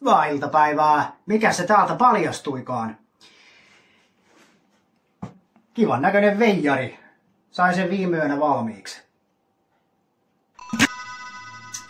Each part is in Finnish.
Hyvää iltapäivää. Mikä se täältä paljastuikaan? Kivan näköinen veijari. Sain sen viime yönä valmiiksi.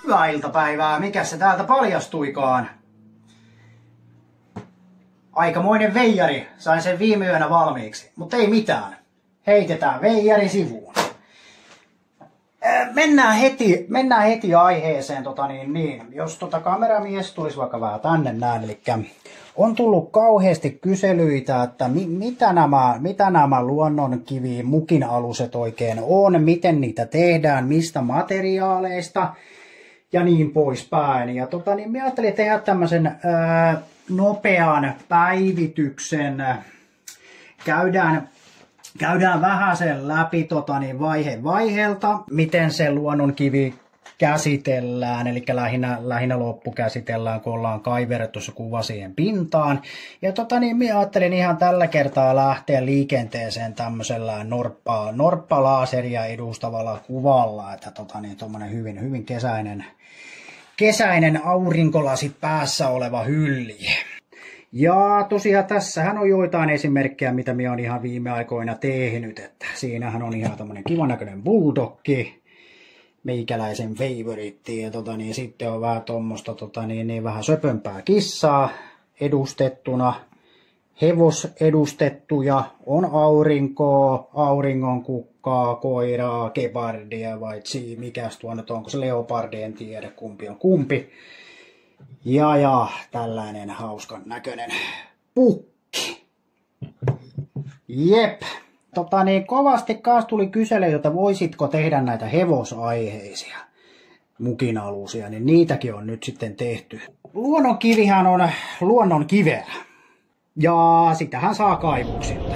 Hyvää iltapäivää. Mikä se täältä paljastuikaan? Aikamoinen veijari. Sain sen viime yönä valmiiksi. Mutta ei mitään. Heitetään veijari sivuun. Mennään heti aiheeseen. Jos kameramies tulisi vaikka vähän tänne näin. Eli on tullut kauheasti kyselyitä, että mitä nämä luonnonkivi mukinaluset oikein on, miten niitä tehdään, mistä materiaaleista ja niin poispäin. Ja minä ajattelin tehdä tämmöisen nopean päivityksen. Käydään vähän sen läpi vaihe vaiheelta, miten se luonnonkivi käsitellään, eli lähinnä loppu käsitellään, kun ollaan kaiverrettu se kuva siihen pintaan. Ja minä ajattelin ihan tällä kertaa lähteä liikenteeseen tämmöisellä norppalaaseria edustavalla kuvalla, että tommonen hyvin kesäinen aurinkolasi päässä oleva hylje. Ja tosiaan tässähän on joitain esimerkkejä, mitä minä olen ihan viime aikoina tehnyt. Että siinähän on ihan tämmöinen kivan näköinen bulldogki, meikäläisen favoritti. Ja sitten on vähän tuommoista vähän söpömpää kissaa edustettuna. Hevos edustettuja on aurinkoa, auringonkukkaa, koiraa, gepardia vai mikäs tuo nyt onko se leopardi, en tiedä kumpi on kumpi. Ja tällainen hauskan näköinen pukki. Jep. Kovasti kanssa tuli kyselyä, että voisitko tehdä näitä hevosaiheisia mukinalusia, niin niitäkin on nyt sitten tehty. Luonnonkivihän on luonnonkiveä. Ja sitähän saa kaivuksilta.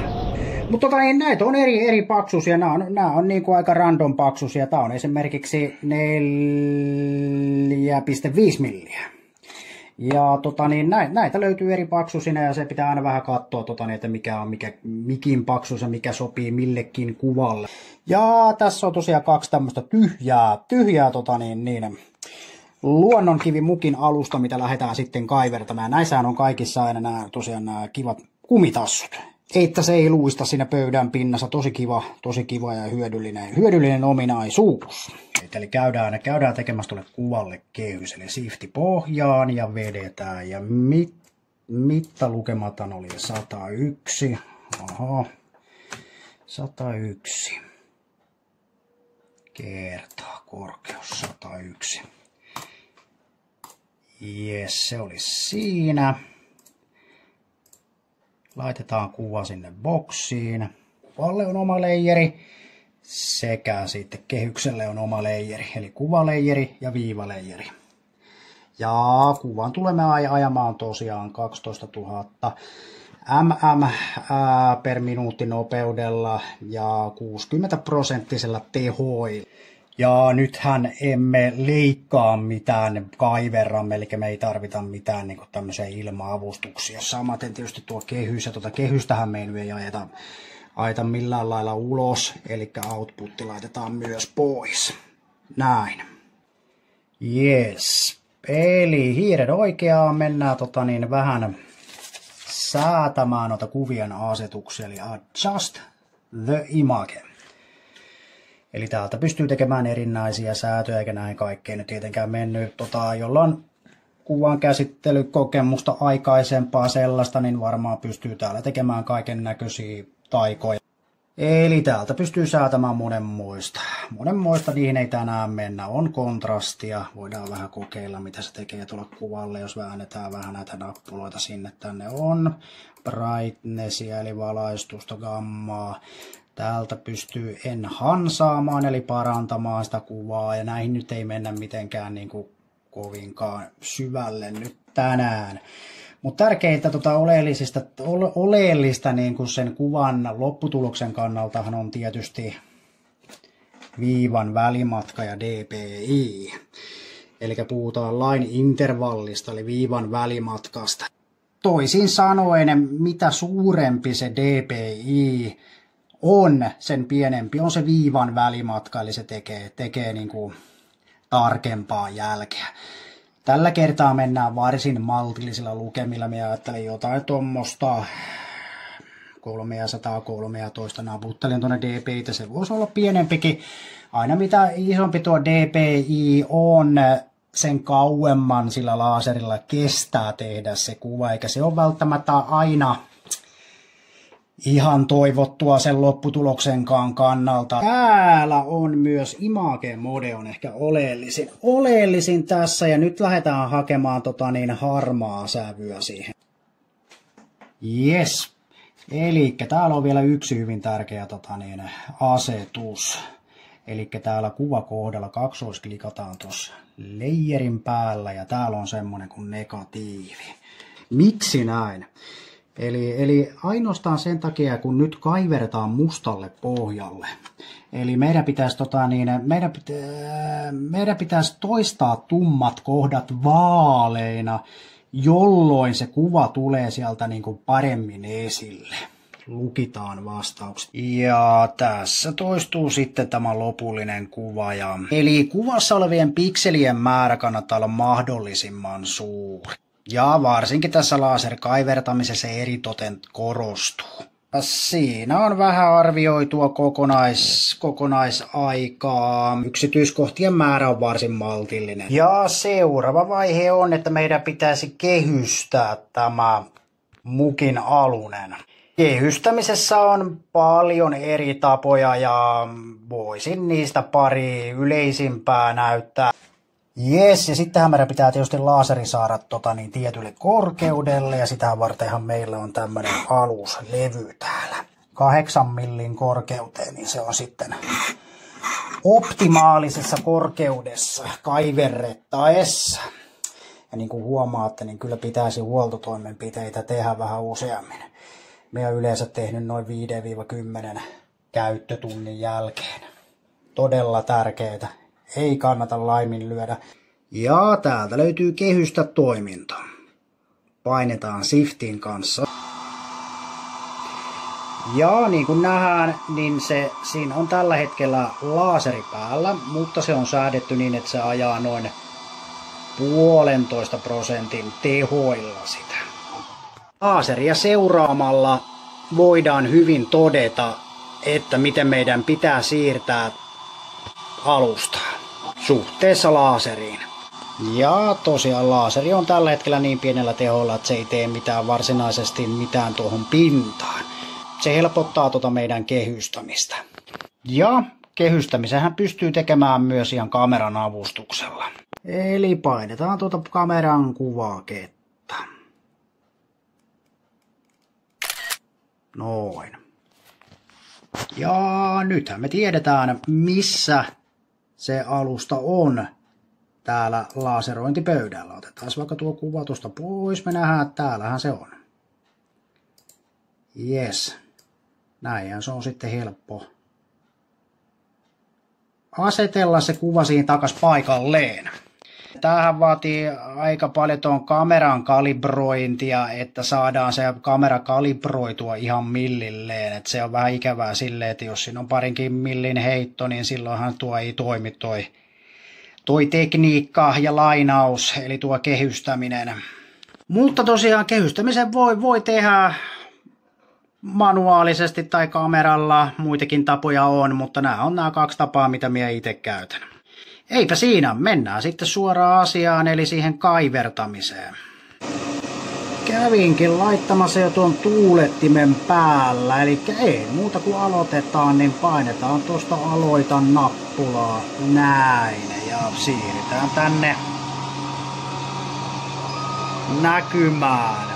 Mutta näitä on eri paksuisia, nämä on niinku aika random paksuisia. Tämä on esimerkiksi 4,5 milliä. Ja näitä löytyy eri paksuisina ja se pitää aina vähän katsoa, että mikä on mikin paksuus ja mikä sopii millekin kuvalle. Ja tässä on tosiaan kaksi tämmöistä tyhjää luonnonkivimukin alusta, mitä lähdetään sitten kaivertamaan. Näissähän on kaikissa aina nämä kivat kumitassut. Että se ei luista siinä pöydän pinnassa. Tosi kiva ja hyödyllinen ominaisuus. Eli käydään tekemässä tuolle kuvalle kehys. Eli sifti pohjaan ja vedetään. Ja mittalukematan oli 101. Aha. 101. Kertaa korkeus 101. Jes, se oli siinä. Laitetaan kuva sinne boksiin. Kuvalle on oma leijeri sekä sitten kehykselle on oma leijeri. Eli kuvaleijeri ja viivaleijeri. Ja kuvan tulemme ajamaan tosiaan 12 000 mm per minuutti nopeudella ja 60% tehoilla. Ja nythän emme leikkaa mitään kaiverramme, eli me ei tarvita mitään niin tämmöisiä ilma-avustuksia. Samaten tietysti tuo kehys, ja kehystähän me ei ajeta millään lailla ulos, eli outputti laitetaan myös pois. Näin. Yes. Eli hiiren oikeaa mennään vähän säätämään noita kuvien asetuksia, eli adjust the image. Eli täältä pystyy tekemään erinäisiä säätöjä, eikä näin kaikkea nyt tietenkään mennyt. Jolla on kuvan käsittelykokemusta aikaisempaa sellaista, niin varmaan pystyy täällä tekemään kaiken näköisiä taikoja. Eli täältä pystyy säätämään monenmoista. Monenmoista niihin ei tänään mennä. On kontrastia. Voidaan vähän kokeilla, mitä se tekee tuolla kuvalle, jos väännetään vähän näitä nappuloita sinne tänne. On brightnessia, eli valaistusta, gammaa. Täältä pystyy enhansaamaan, eli parantamaan sitä kuvaa, ja näihin nyt ei mennä mitenkään kovinkaan syvälle nyt tänään. Mutta tärkeintä oleellista sen kuvan lopputuloksen kannaltahan on tietysti viivan välimatka ja DPI. Eli puhutaan line intervallista, eli viivan välimatkasta. Toisin sanoen, mitä suurempi se DPI on, sen pienempi on se viivan välimatka, eli se tekee tarkempaa jälkeä. Tällä kertaa mennään varsin maltillisilla lukemilla. Minä ajattelin jotain tuommoista 313 naputtelin tuonne DPI:tä. Se voisi olla pienempikin. Aina mitä isompi tuo DPI on, sen kauemman sillä laserilla kestää tehdä se kuva, eikä se ole välttämättä aina ihan toivottua sen lopputuloksenkaan kannalta. Täällä on myös Image Mode on ehkä oleellisin tässä, ja nyt lähdetään hakemaan harmaa sävyä siihen. Yes. Eli täällä on vielä yksi hyvin tärkeä asetus. Eli täällä kuvakohdalla kaksoisklikataan tuossa layerin päällä ja täällä on semmonen kuin negatiivi. Miksi näin? Eli ainoastaan sen takia, kun nyt kaivertaan mustalle pohjalle. Eli meidän pitäisi toistaa tummat kohdat vaaleina, jolloin se kuva tulee sieltä paremmin esille. Lukitaan vastaukset. Ja tässä toistuu sitten tämä lopullinen kuva. Eli kuvassa olevien pikselien määrä kannattaa olla mahdollisimman suuri. Ja varsinkin tässä laserkaivertamisessa eritoten korostuu. Siinä on vähän arvioitua kokonaisaikaa. Yksityiskohtien määrä on varsin maltillinen. Ja seuraava vaihe on, että meidän pitäisi kehystää tämä mukin alunen. Kehystämisessä on paljon eri tapoja ja voisin niistä pari yleisimpää näyttää. Jes, ja sittenhän meidän pitää tietysti laseri saada tietylle korkeudelle, ja sitähän vartenhan meillä on tämmönen aluslevy täällä. 8 millin korkeuteen, niin se on sitten optimaalisessa korkeudessa kaiverrettaessa. Ja niin kuin huomaatte, niin kyllä pitäisi huoltotoimenpiteitä tehdä vähän useammin. Me on yleensä tehnyt noin 5-10 käyttötunnin jälkeen. Todella tärkeää. Ei kannata laiminlyödä. Ja täältä löytyy kehystä toiminto. Painetaan Shiftin kanssa. Ja niin kuin nähdään, niin siinä on tällä hetkellä laaseri päällä, mutta se on säädetty niin, että se ajaa noin 1,5% tehoilla sitä. Laaseria seuraamalla voidaan hyvin todeta, että miten meidän pitää siirtää alustaa suhteessa laaseriin. Ja tosiaan laaseri on tällä hetkellä niin pienellä teholla, että se ei tee varsinaisesti mitään tuohon pintaan. Se helpottaa meidän kehystämistä. Ja kehystämisenhän pystyy tekemään myös ihan kameran avustuksella. Eli painetaan kameran kuvaketta. Noin. Ja nythän me tiedetään, missä se alusta on täällä laserointipöydällä. Otetaan vaikka tuo kuva tuosta pois. Me nähdään, että täällähän se on. Yes. Näinhän se on sitten helppo asetella se kuva siihen takas paikalleen. Tämähän vaatii aika paljon tuon kameran kalibrointia, että saadaan se kamera kalibroitua ihan millilleen. Et se on vähän ikävää silleen, että jos siinä on parinkin millin heitto, niin silloinhan tuo ei toimi toi tekniikka ja lainaus, eli tuo kehystäminen. Mutta tosiaan kehystämisen voi tehdä manuaalisesti tai kameralla, muitakin tapoja on, mutta nämä on nämä 2 tapaa, mitä minä itse käytän. Eipä siinä, mennään sitten suoraan asiaan, eli siihen kaivertamiseen. Kävinkin laittamassa jo tuon tuulettimen päällä, eli ei muuta kuin aloitetaan, niin painetaan tuosta aloita nappulaa näin ja siirrytään tänne näkymään.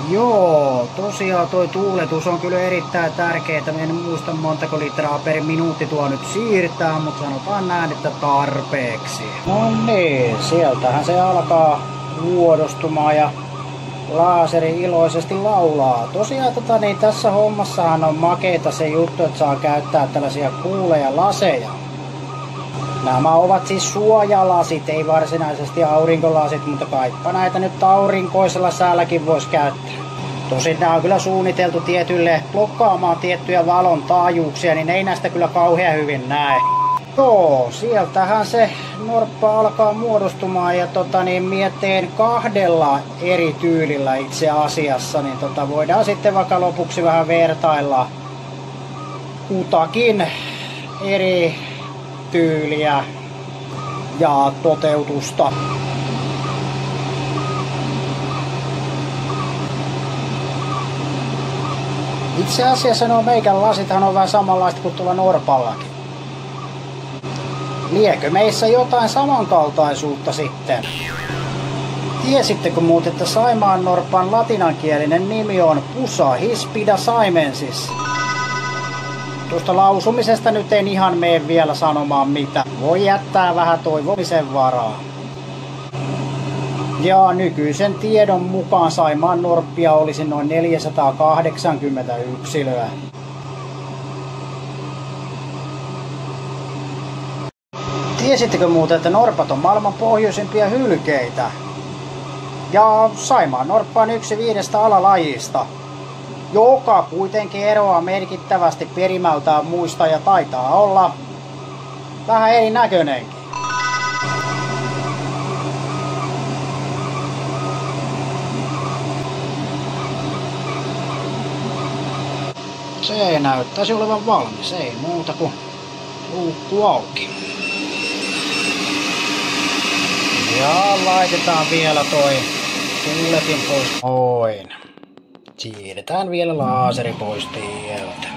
Joo, tosiaan toi tuuletus on kyllä erittäin tärkeää. En muista montako litraa per minuutti tuo nyt siirtää, mutta sanotaan näin, että tarpeeksi. No niin, sieltähän se alkaa muodostumaan ja laaseri iloisesti laulaa. Tosiaan niin tässä hommassahan on makeita se juttu, että saa käyttää tällaisia kuuleja laseja. Nämä ovat siis suojalasit, ei varsinaisesti aurinkolasit, mutta kaipa näitä nyt aurinkoisella säälläkin voisi käyttää. Tosin nämä on kyllä suunniteltu blokkaamaan tiettyjä valon taajuuksia, niin ei näistä kyllä kauhean hyvin näe. Joo, sieltähän se norppa alkaa muodostumaan ja mieteen 2 eri tyylillä itse asiassa, niin voidaan sitten vaikka lopuksi vähän vertailla kutakin eri tyyliä ja toteutusta. Itse asiassa nuo meikän lasithan on vähän samanlaista kuin tuolla norpallakin. Liekö meissä jotain samankaltaisuutta sitten? Tiesittekö muuten, että Saimaan norpan latinankielinen nimi on Pusa hispida saimensis? Tuosta lausumisesta nyt en ihan mene vielä sanomaan mitä. Voi jättää vähän toivomisen varaa. Ja nykyisen tiedon mukaan Saimaan norppia olisi noin 480 yksilöä. Tiesittekö muuten, että norpat on maailman pohjoisimpia hylkeitä? Ja Saimaan norppa on yksi 5 alalajista, joka kuitenkin eroaa merkittävästi perimältään muista ja taitaa olla vähän erinäköinenkin. Se näyttäisi olevan valmis, ei muuta kuin luukku auki. Ja laitetaan vielä toi tuuletin pois. Noin. Siirretään vielä laaseri pois tieltä.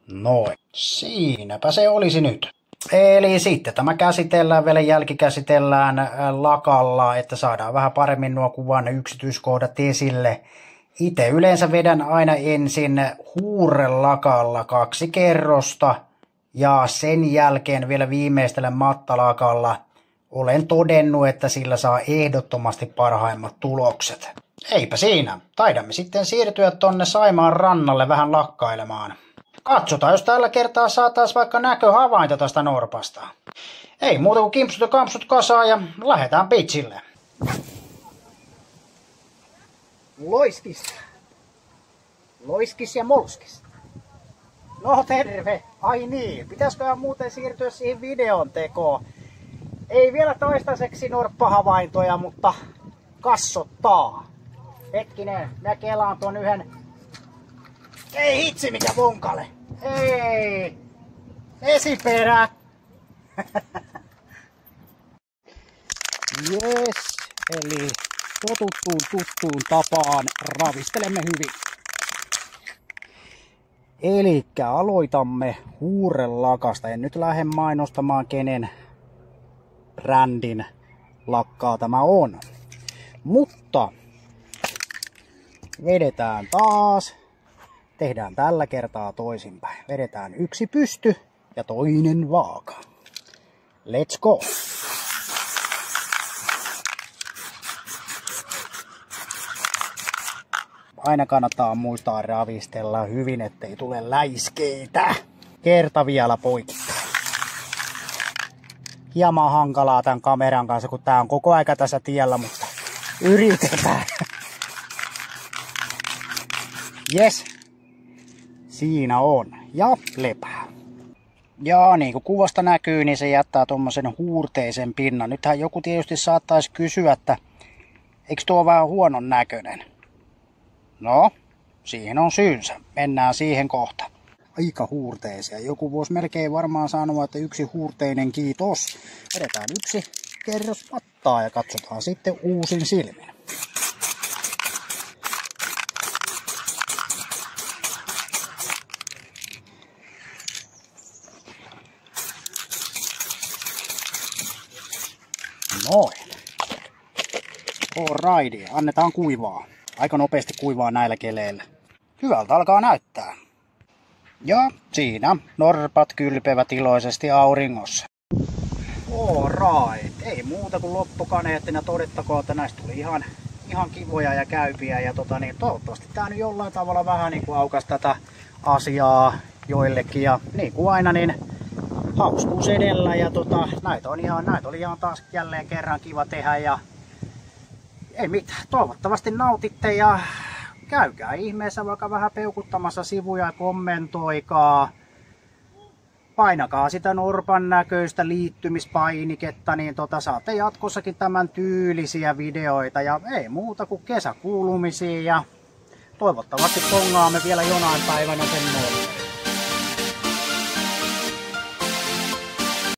Noin. Siinäpä se olisi nyt. Eli sitten tämä käsitellään vielä, jälkikäsitellään lakalla, että saadaan vähän paremmin nuo kuvan yksityiskohdat esille. Itse yleensä vedän aina ensin huurelakalla 2 kerrosta ja sen jälkeen vielä viimeistellä mattalakalla. Olen todennut, että sillä saa ehdottomasti parhaimmat tulokset. Eipä siinä. Taidamme sitten siirtyä tonne Saimaan rannalle vähän lakkailemaan. Katsotaan, jos tällä kertaa saataisiin vaikka näköhavainto tästä norpasta. Ei muuta kuin kimpsut ja kampsut kasaan ja lähdetään pitsille. Loiskis. Loiskis ja molskis. No terve. Ai niin, pitäisiköhän muuten siirtyä siihen videon tekoon. Ei vielä toistaiseksi norppahavaintoja, mutta kassottaa. Hetkinen, mä kelaan ton yhden. Ei hitsi mikä vonkale. Ei. Esiperä. Jes, eli tuttuun tapaan ravistelemme hyvin. Elikkä aloitamme huurelakasta. En nyt lähde mainostamaan kenen brändin lakkaa tämä on. Mutta vedetään taas. Tehdään tällä kertaa toisinpäin. Vedetään yksi pysty ja toinen vaaka. Let's go! Aina kannattaa muistaa ravistella hyvin, ettei tule läiskeitä. Kerta vielä poikittain. Hieman hankalaa tämän kameran kanssa, kun tää on koko aika tässä tiellä, mutta yritetään. Jes, siinä on. Ja lepää. Ja niin kuin kuvasta näkyy, niin se jättää tommosen huurteisen pinnan. Nythän joku tietysti saattaisi kysyä, että eikö tuo vähän huonon näköinen? No, siihen on syynsä. Mennään siihen kohta. Aika huurteisia. Joku voisi melkein varmaan sanoa, että yksi huurteinen kiitos. Vedetään yksi kerros mattaa ja katsotaan sitten uusin silmin. Noin. Alrighty, annetaan kuivaa. Aika nopeasti kuivaa näillä keleillä. Hyvältä alkaa näyttää. Ja siinä norpat kylpevät iloisesti auringossa. Alright, ei muuta kuin loppukaneettina todettakoon, että näistä tuli ihan kivoja ja käypiä. Ja toivottavasti tää nyt jollain tavalla vähän niin kuin aukaisi tätä asiaa joillekin. Ja niin kuin aina, niin hauskuus edellä. Ja näitä oli ihan taas jälleen kerran kiva tehdä. Ja ei mitään, toivottavasti nautitte ja käykää ihmeessä vaikka vähän peukuttamassa sivuja ja kommentoikaa. painakaa sitä norpan näköistä liittymispainiketta, niin saatte jatkossakin tämän tyylisiä videoita. Ja ei muuta kuin kesäkuulumisia ja toivottavasti pongaamme vielä jonain päivänä sen norpan.